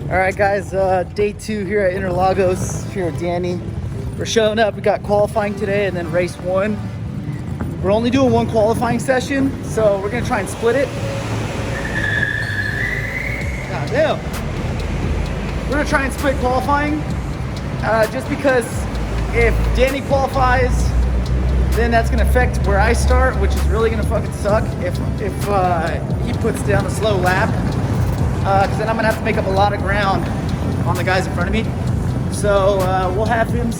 All right, guys, day 2 here at Interlagos, here at Danny. We're showing up. We got qualifying today and then race 1. We're only doing 1 qualifying session, so we're gonna try and split it. God damn. We're gonna try and split qualifying, just because if Danny qualifies, then that's gonna affect where I start, which is really gonna fucking suck if he puts down a slow lap. Because then I'm gonna have to make up a lot of ground on the guys in front of me. So we'll have him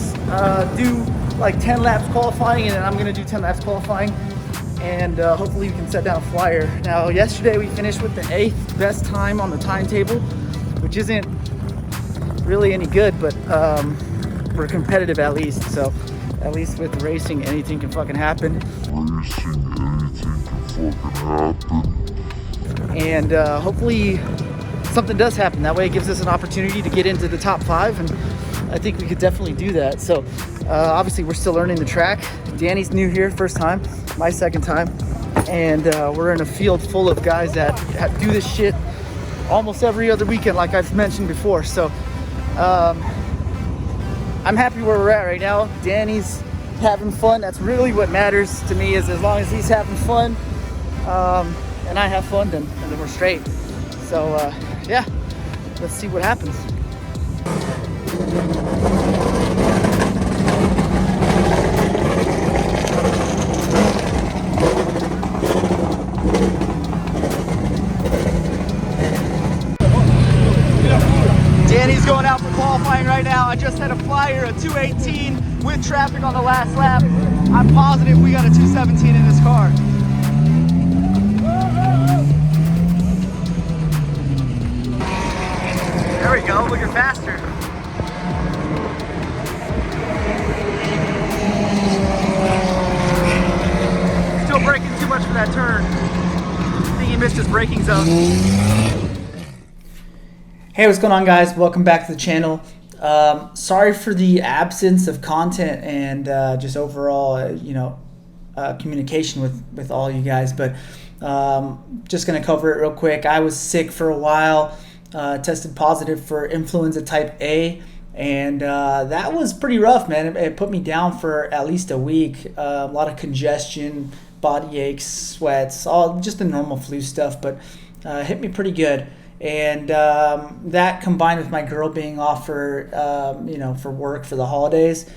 do like 10 laps qualifying, and then I'm gonna do 10 laps qualifying, and hopefully we can set down a flyer. Now, yesterday we finished with the 8th best time on the timetable, which isn't really any good, but we're competitive at least. So at least with racing, anything can fucking happen. And hopefully something does happen. That way it gives us an opportunity to get into the top 5, and I think we could definitely do that. So obviously we're still learning the track. Danny's new here, first time, my second time, and we're in a field full of guys that do this shit almost every other weekend, like I've mentioned before. So I'm happy where we're at right now. Danny's having fun. That's really what matters to me, is as long as he's having fun and I have fun, then we're straight. So yeah, let's see what happens. Danny's going out for qualifying right now. I just had a flyer, a 218 with traffic on the last lap. I'm positive we got a 217 in this car. There we go, looking faster. Still braking too much for that turn. I think he missed his braking zone. Hey, what's going on, guys? Welcome back to the channel. Sorry for the absence of content and just overall, communication with all you guys, but just gonna cover it real quick. I was sick for a while. Tested positive for influenza type A, and that was pretty rough, man. It put me down for at least a week. A lot of congestion, body aches, sweats, all just the normal flu stuff, but hit me pretty good. And that, combined with my girl being off for for work for the holidays,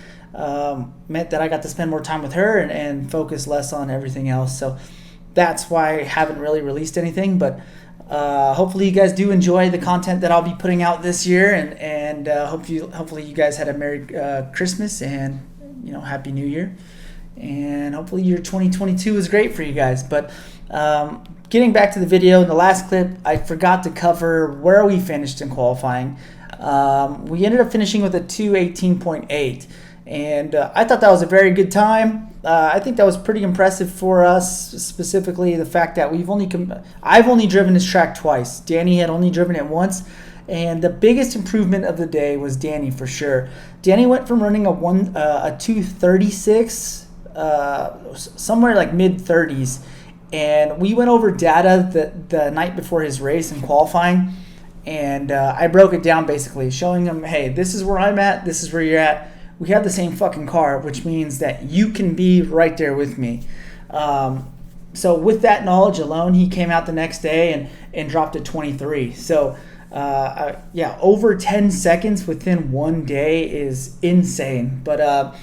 meant that I got to spend more time with her and focus less on everything else. So that's why I haven't really released anything, but hopefully you guys do enjoy the content that I'll be putting out this year, and hopefully you guys had a Merry Christmas and Happy New Year, and hopefully your 2022 is great for you guys. But getting back to the video, in the last clip I forgot to cover where we finished in qualifying. We ended up finishing with a 218.8, and I thought that was a very good time. I think that was pretty impressive for us, specifically the fact that I've only driven this track twice. Danny had only driven it once, and the biggest improvement of the day was Danny, for sure. Danny went from running a 236, somewhere like mid-30s, and we went over data the night before his race in qualifying, and I broke it down basically, showing him, hey, this is where I'm at, this is where you're at. We have the same fucking car, which means that you can be right there with me. So with that knowledge alone, he came out the next day and dropped a 23. So over 10 seconds within one day is insane. But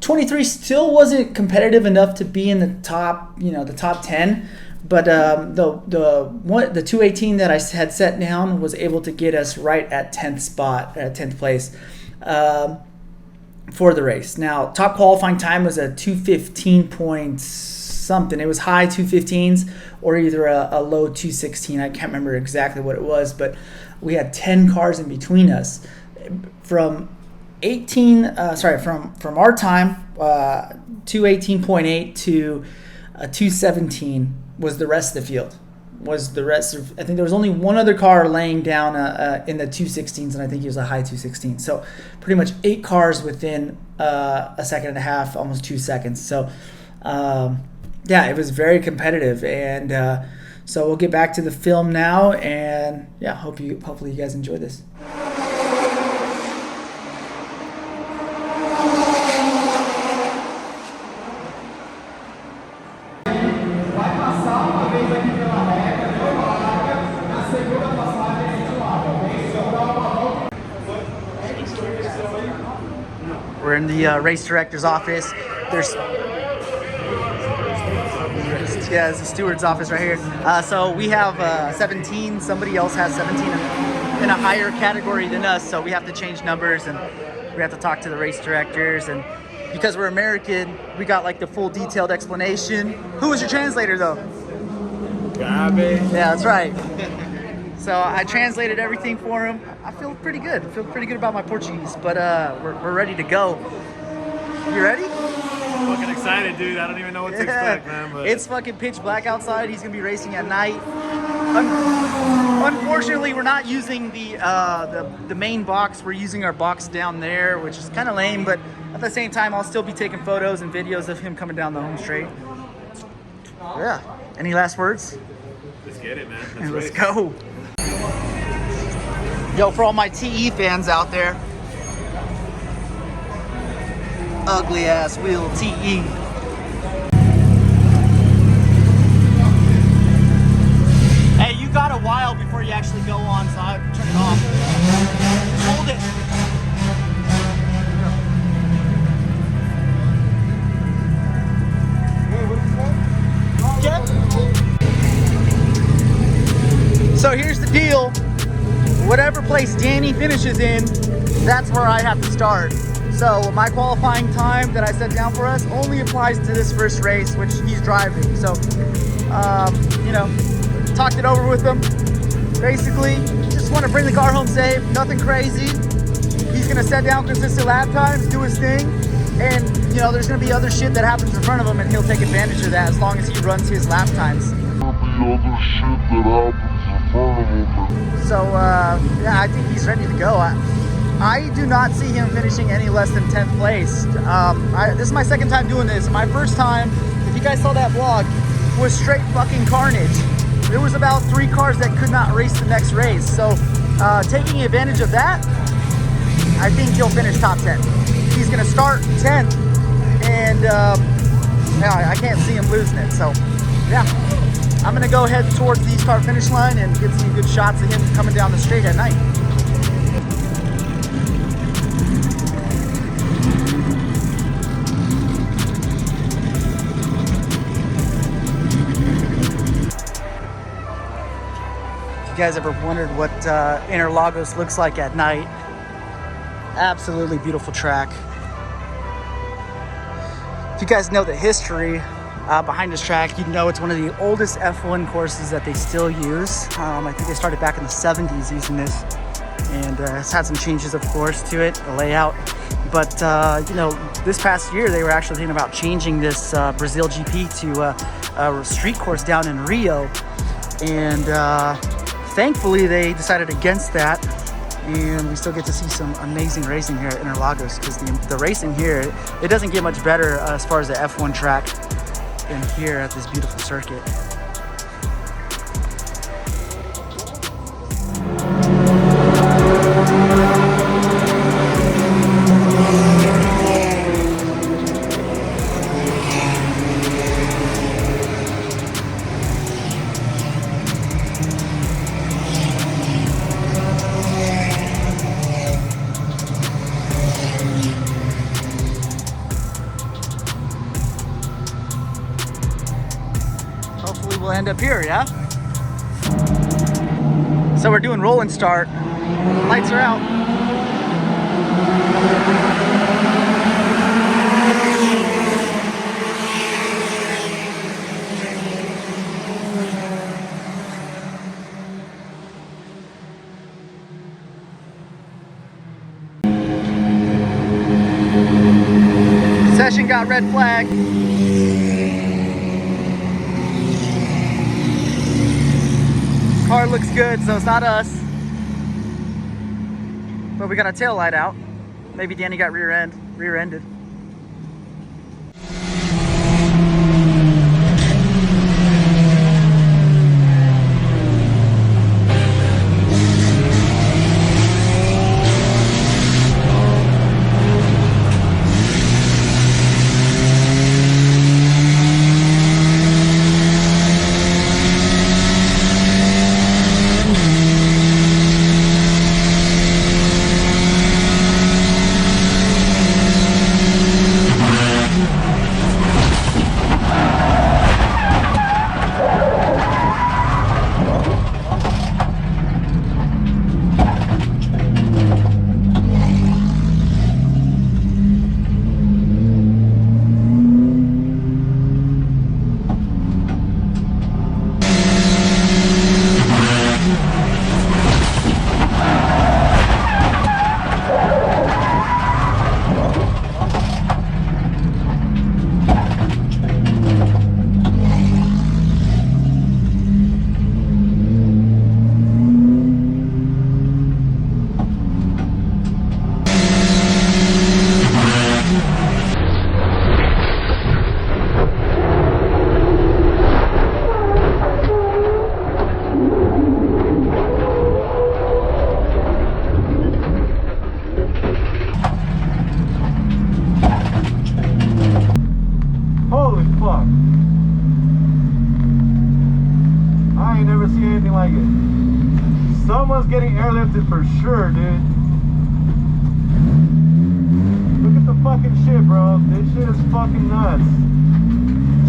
23 still wasn't competitive enough to be in the top, the top 10. But the 218 that I had set down was able to get us right at 10th place. For the race. Now, top qualifying time was a 215 point something. It was high 215s or either a low 216. I can't remember exactly what it was, but we had 10 cars in between us. From our time, 218.8 to 217 was the rest of the field. I think there was only one other car laying down in the 216s, and I think he was a high 216. So pretty much 8 cars within a second and a half, almost 2 seconds. So it was very competitive, and So we'll get back to the film now, and yeah, hopefully you guys enjoy this. We're in the race director's office. There's it's the steward's office right here. So we have 17. Somebody else has 17 in a higher category than us. So we have to change numbers, and we have to talk to the race directors. And because we're American, we got like the full detailed explanation. Who was your translator though? Gabe. Yeah, that's right. So I translated everything for him. I feel pretty good. I feel pretty good about my Portuguese, but we're ready to go. You ready? I'm fucking excited, dude. I don't even know what to expect, man. But it's fucking pitch black outside. He's gonna be racing at night. Unfortunately, we're not using the main box. We're using our box down there, which is kind of lame. But at the same time, I'll still be taking photos and videos of him coming down the home straight. Yeah. Any last words? Let's get it, man. Let's go. Yo, for all my TE fans out there, ugly ass wheel TE. Hey, you got a while before you actually go on, so I turn it off. Hold it. Yeah. So here's the deal. Whatever place Danny finishes in, that's where I have to start. So my qualifying time that I set down for us only applies to this first race, which he's driving. So, you know, talked it over with him. Basically, just want to bring the car home safe, nothing crazy. He's gonna set down consistent lap times, do his thing, and you know, there's gonna be other shit that happens in front of him, and he'll take advantage of that as long as he runs his lap times. So yeah, I think he's ready to go. I do not see him finishing any less than 10th place. This is my second time doing this. My first time, if you guys saw that vlog, was straight fucking carnage. There was about 3 cars that could not race the next race. So taking advantage of that, I think he'll finish top 10. He's gonna start 10th, and yeah, I can't see him losing it. So yeah, I'm gonna go head towards the start finish line and get some good shots of him coming down the straight at night. If you guys ever wondered what Interlagos looks like at night, absolutely beautiful track. If you guys know the history behind this track, you know it's one of the oldest F1 courses that they still use. I think they started back in the 70s using this, and it's had some changes, of course, to it, the layout. But you know, this past year they were actually thinking about changing this Brazil GP to a street course down in Rio, and thankfully they decided against that, and we still get to see some amazing racing here at Interlagos, because the racing here, it doesn't get much better as far as the F1 track than here at this beautiful circuit. Hopefully we'll end up here, yeah? So we're doing roll and start. Lights are out. Session got red flag. Car looks good, so it's not us. But we got a tail light out. Maybe Danny got rear-ended. for sure, dude. Look at the fucking shit, bro. This shit is fucking nuts.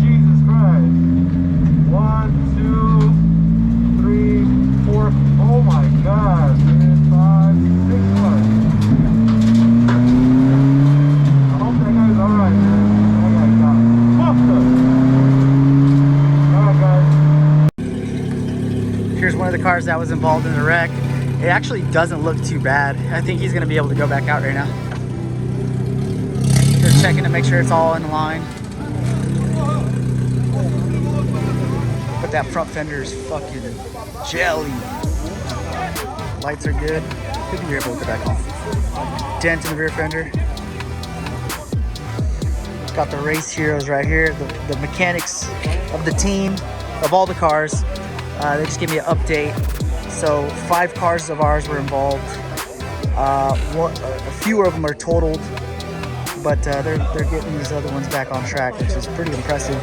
Jesus Christ. 1, 2, 3, 4. Oh my God, dude. 5, 6 cars. I hope that guy's alright, man. That guy got fucked up. Alright, guys. Here's one of the cars that was involved in the wreck. It actually doesn't look too bad. I think he's gonna be able to go back out right now. They're checking to make sure it's all in line. But that front fender is fucking jelly. Lights are good. Could be able to go back on. Dent in the rear fender. Got the race heroes right here. The mechanics of the team, of all the cars. They just gave me an update. So 5 cars of ours were involved. A few of them are totaled, but they're getting these other ones back on track, which is pretty impressive.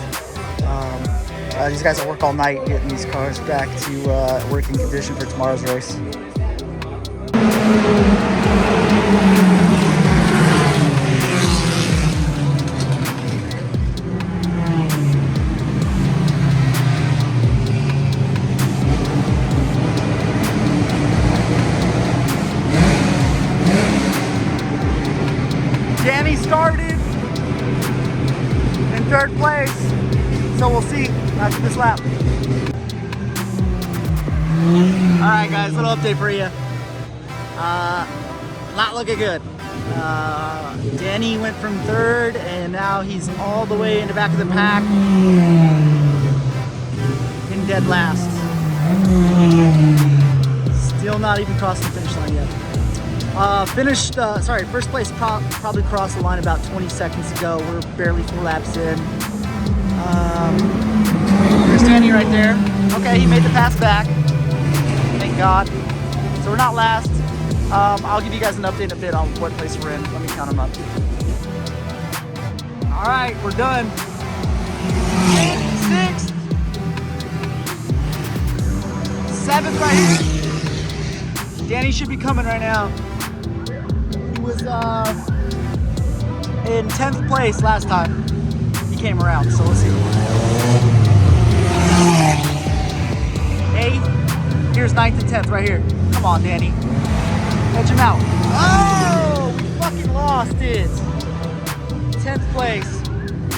These guys will work all night getting these cars back to working condition for tomorrow's race. Danny started in 3rd place, so we'll see after this lap. Alright guys, little update for you. Not looking good. Danny went from 3rd and now he's all the way in the back of the pack in dead last. Still not even crossing the finish line yet. First place probably crossed the line about 20 seconds ago. We're barely 4 laps in. There's Danny right there. Okay, he made the pass back. Thank God. So we're not last. I'll give you guys an update in a bit on what place we're in. Let me count them up. All right, we're done. 6th. 7th right here. Danny should be coming right now. He was in 10th place last time. He came around, so let's see. 8th. Here's 9th and 10th right here. Come on, Danny. Edge him out. Oh, we fucking lost it. 10th place.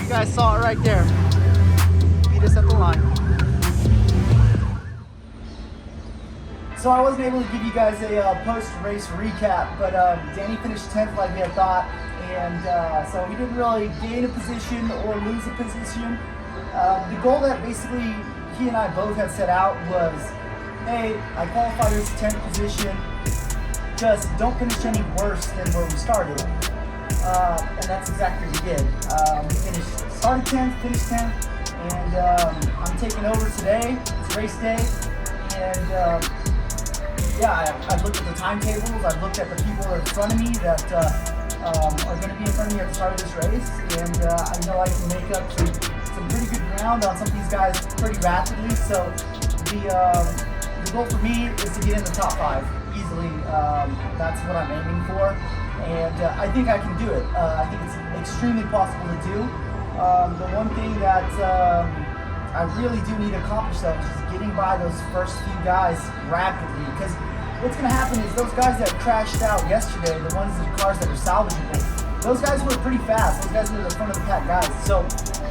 You guys saw it right there. Beat us at the line. So I wasn't able to give you guys a post-race recap, but Danny finished 10th like we had thought, and so he didn't really gain a position or lose a position. The goal that basically he and I both had set out was, hey, I qualified as 10th position, just don't finish any worse than where we started. And that's exactly what we did. We started 10th, finished 10th, and I'm taking over today. It's race day, and yeah, I've looked at the timetables, I've looked at the people that are in front of me that are going to be in front of me at the start of this race, and I know I can make up some pretty good ground on some of these guys pretty rapidly, so the goal for me is to get in the top 5 easily. That's what I'm aiming for, and I think I can do it. I think it's extremely possible to do. The one thing that I really do need to accomplish though is just getting by those first few guys rapidly, because what's going to happen is those guys that crashed out yesterday, the cars that are salvageable, those guys were pretty fast. Those guys were the front of the pack guys. So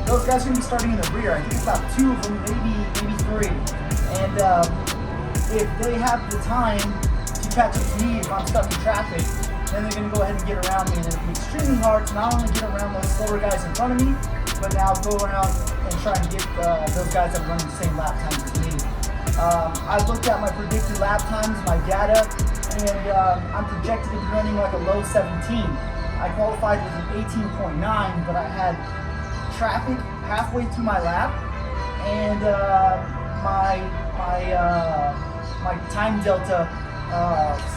those guys are going to be starting in the rear. I think it's about 2 of them, maybe 3. And if they have the time to catch up to me if I'm stuck in traffic, then they're going to go ahead and get around me. And it'll be extremely hard to not only get around those slower guys in front of me, but now go around and try and get those guys that are running the same lap times as me. I've looked at my predicted lap times, my data, and I'm projected to be running like a low 17. I qualified with an 18.9, but I had traffic halfway through my lap, and my time delta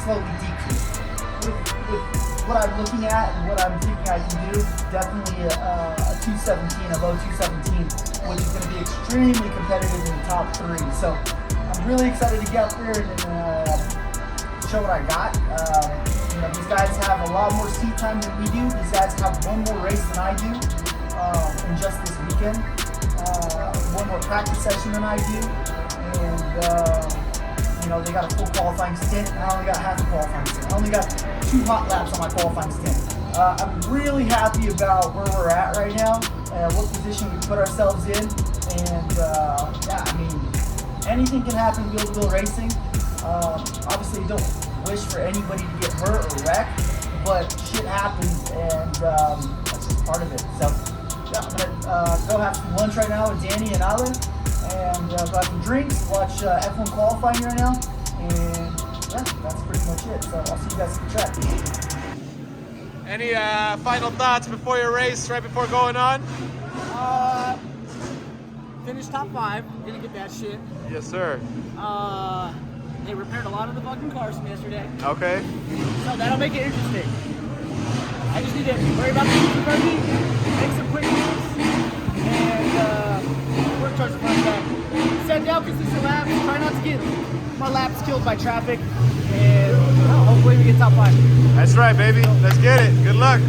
slowly decreased. With what I'm looking at and what I'm thinking I can do, definitely a 217, a low 217, which is going to be extremely competitive in the top 3. So I'm really excited to get up there and show what I got. You know, these guys have a lot more seat time than we do. These guys have one more race than I do in just this weekend. One more practice session than I do. And, you know, they got a full qualifying stint, and I only got half a qualifying stint. I only got 2 hot laps on my qualifying stint. I'm really happy about where we're at right now, what position we put ourselves in. And, yeah, I mean, anything can happen wheel-to-wheel racing. Obviously, you don't wish for anybody to get hurt or wrecked, but shit happens, and that's just part of it. So, yeah, I'm gonna go have some lunch right now with Danny and Alan, and go have some drinks, watch F1 qualifying right now, and yeah, that's pretty much it. So I'll see you guys at the track. Any final thoughts before your race, right before going on? Finished top 5, didn't get that shit. Yes, sir. They repaired a lot of the fucking cars from yesterday. Okay. So that'll make it interesting. I just need to worry about the future for me, make some quick moves, and work towards the front back. Send out consistent laps, try not to get my laps killed by traffic, and hopefully we get top 5. That's right, baby. Let's get it. Good luck.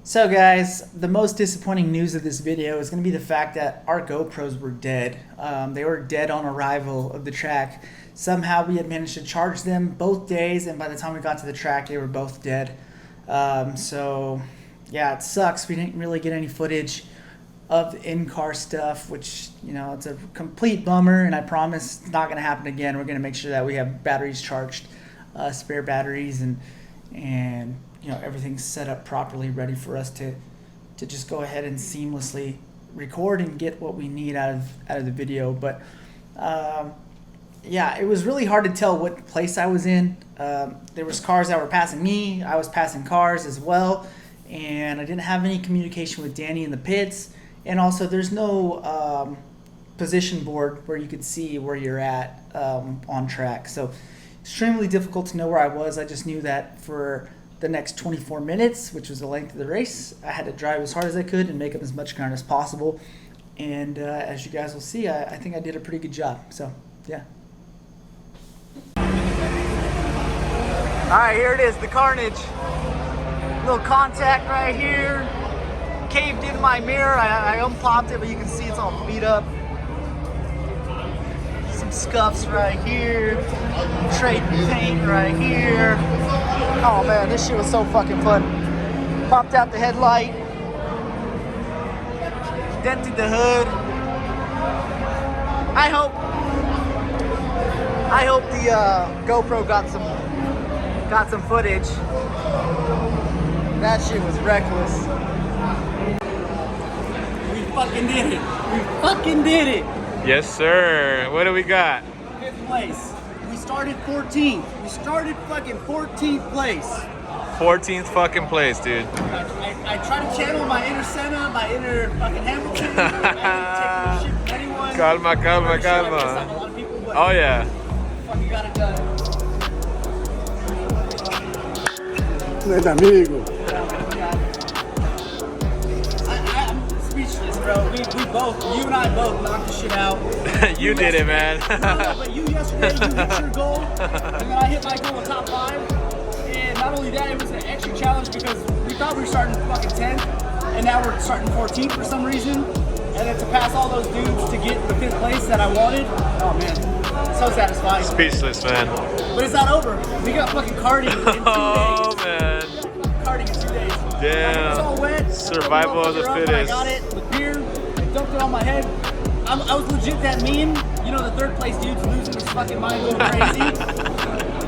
So guys, the most disappointing news of this video is going to be the fact that our GoPros were dead. They were dead on arrival of the track. Somehow we had managed to charge them both days, and by the time we got to the track, they were both dead. So yeah, it sucks. We didn't really get any footage of the in-car stuff, which, you know, it's a complete bummer, and I promise it's not going to happen again. We're going to make sure that we have batteries charged, spare batteries, and you know, everything's set up properly, ready for us to just go ahead and seamlessly record and get what we need out of the video. But yeah, it was really hard to tell what place I was in. There was cars that were passing me, I was passing cars as well, and I didn't have any communication with Danny in the pits. And also, there's no position board where you could see where you're at on track. So extremely difficult to know where I was. I just knew that for the next 24 minutes, which was the length of the race, I had to drive as hard as I could and make up as much ground as possible. And as you guys will see, I think I did a pretty good job. So, yeah. All right, here it is, the carnage. Little contact right here. Caved in my mirror. I unpopped it, but you can see it's all beat up. Some scuffs right here. Trade paint right here. Oh man, this shit was so fucking fun. Popped out the headlight. Dented the hood. I hope the GoPro got some footage. That shit was reckless. We fucking did it. We fucking did it. Yes, sir. What do we got? 5th place. We started 14th. We started fucking 14th place. 14th fucking place, dude. I try to channel my inner Senna, my inner fucking Hamilton. I didn't take no shit from anyone. Calma, calma, calma. A lot of people, but Oh yeah. fucking got it done. amigo. I'm speechless, bro. We both, you and I both knocked the shit out. You did it, man. No, but you yesterday, you hit your goal, and then I hit my goal in top 5. And not only that, it was an extra challenge because we thought we were starting fucking 10th, and now we're starting 14th for some reason. And then to pass all those dudes to get the 5th place that I wanted, oh man, so satisfying. Speechless, man. But it's not over. We got fucking karting in 2 days. Oh man. Karting in 2 days. Damn. It's all wet. Survival of the fittest. I got it with beer. I dumped it on my head. I was legit that meme. You know, the 3rd place dude's losing his fucking mind going crazy.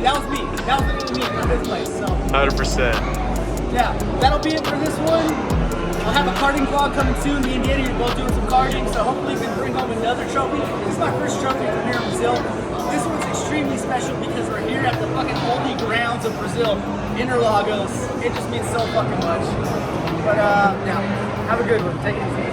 That was me. That was literally me in 5th place. So 100%. yeah, that'll be it for this one. I'll have a karting vlog coming soon. Me and Danny are both doing some karting, so hopefully we can bring home another trophy. This is my first trophy from here in Brazil. This one's extremely special because we're here at the fucking holy grounds of Brazil, Interlagos. It just means so fucking much. But yeah, have a good one. Take it easy.